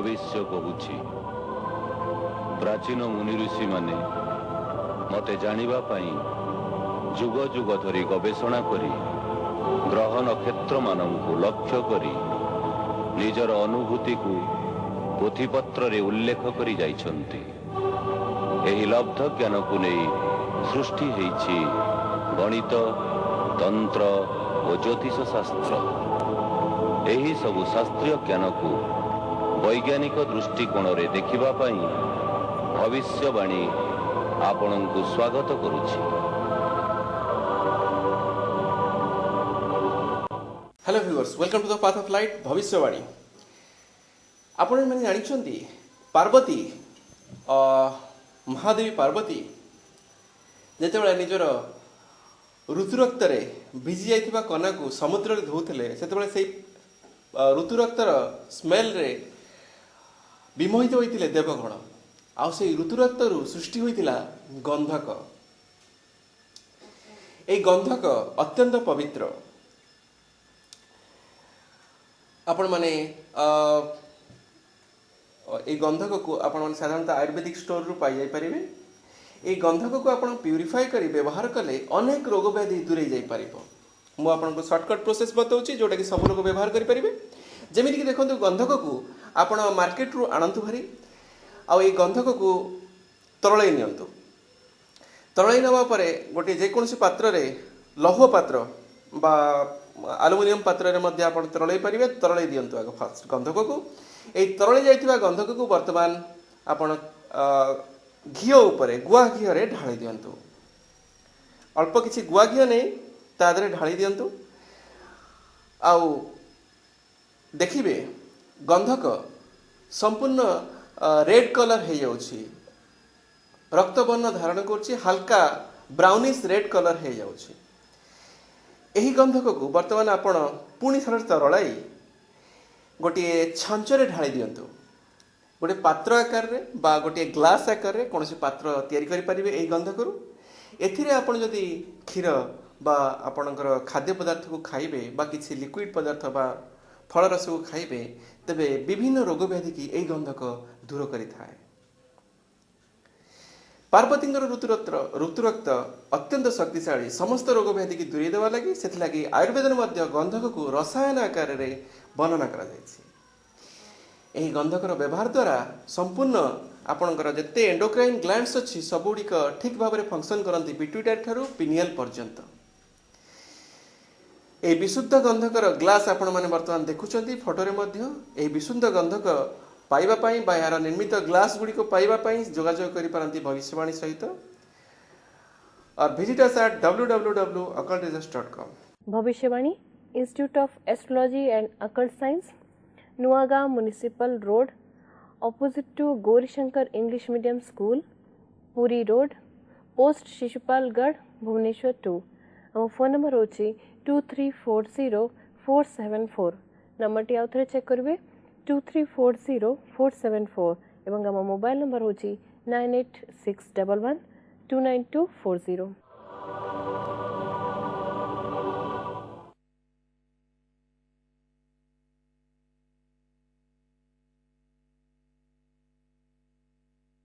भविष्य कहूछि। प्राचीन मुनि ऋषि माने मते जानिबा पई जुग जुग धरी गवेषणा करी ग्रह नक्षत्र मानंकु लक्ष्य करी निजर अनुभूति को पोथीपत्र रे उल्लेख करी जाइछन्ति। एही लब्ध ज्ञान को नहीं सृष्टि हेछि गणित, तंत्र और ज्योतिष शास्त्र। एही सबु शास्त्रीय ज्ञान को वैज्ञानिक दृष्टिकोण रे देखिबा पई भविष्यवाणी आपणंकु स्वागत करुछि। Hello viewers, welcome to the path of light भविष्यवाणी। आपण मैंने जानिछंती पार्वती महादेवी पार्वती जेतेबेले निजर ऋतुरक्त भिजी जाइथिबा कना को समुद्र रे धोउथिले सेतेबेले सेई ऋतुरक्तर स्मेल रे विमोहित होइथिले देवगण। आ सेई ऋतुरक्तरु सृष्टि होइथिला गंधक। एई गंधक अत्यंत पवित्र। आपण माने ए गंधक को आपण माने साधारणतः आयुर्वेदिक स्टोर रु पाई जाई परिबे। ए गंधक को आपण प्यूरिफाई करी व्यवहार कले अनेक रोग व्याधि दूरे जाई परिबो। मु आपण को शॉर्टकट प्रोसेस बताउची जोटा कि सब लोग व्यवहार करि परिबे। जेमिति कि देखंतु गंधक को आपण मार्केट रु आनंतु भरी आ ए गंधक को तरळै नियंतु। तरळै नवा परे गोटे जे कोनसी पात्र रे लौह पात्र बा एल्युमिनियम पात्र रे मध्ये आपण तरळै परिबे। तरळै दियंतु आग फास्ट गंधक को। ए तरळै जाइथिबा गंधक को वर्तमान आपण घिओ उपरे गुआ घिओ रे ढाळी दियंतु। अल्प किछि गुआ घिओ नै तादरे ढाळी दियंतु। आउ देखिबे गंधक संपूर्ण रेड कलर हे जाउछि, रक्त वर्ण धारण करछि, हल्का ब्राउनिश रेड कलर हे जाउछि। एही गंधक को वर्तमान आपण पुणी थर तरळाई गोटे छांचरे ढाळी दियंतु। गोटे पात्र आकार रे बा गोटे ग्लास आकार रे कोनसी पात्र तयारी करि परिबे एही गंधक रु। एथिरे आपण जदि क्षीर बा आपणकर खाद्य पदार्थ को खाइबे बा किछि लिक्विड पदार्थ बा फल रस को खाइबे तबे विभिन्न रोग व्याधि की एही गंधक दूर करि थाए। पार्वतींगर ऋतुरक्त अत्यंत शक्तिशाली समस्त रोग व्याधि की दूरी देवा लगी से लगी आयुर्वेद मध्य गंधक को रसायन आकार रे वर्णना करा जायछि। एही गंधकर व्यवहार द्वारा संपूर्ण आपणकर जते एंडोक्राइन ग्लैंड्स अछि सबुडिक ठीक भाव में फंक्शन करंती पिट्यूटरी ठारू पिनियल पर्यंत। ए विशुद्ध गंधकर ग्लास आपण माने वर्तमान देखुचंती फोटो रे मध्य। ए विशुद्ध गंधक पाइबा पाई बा यार निर्मित ग्लास गुडी को पाइबा पाई जोगाजोग करि पारंती भविष्यवाणी सहित और visit us at www.occultresearch.com। Bhavishyavani institute of astrology and occult science, Nuagaon municipal road, opposite to Gaurishankar English medium school, Puri road, post Shishupalgarh, Bhubaneswar 2। हम फोन नंबर होची 2340-474। नंबर टी आउथरे चेक करबे 2340-474 एवं हम मोबाइल नंबर होची 9861129240।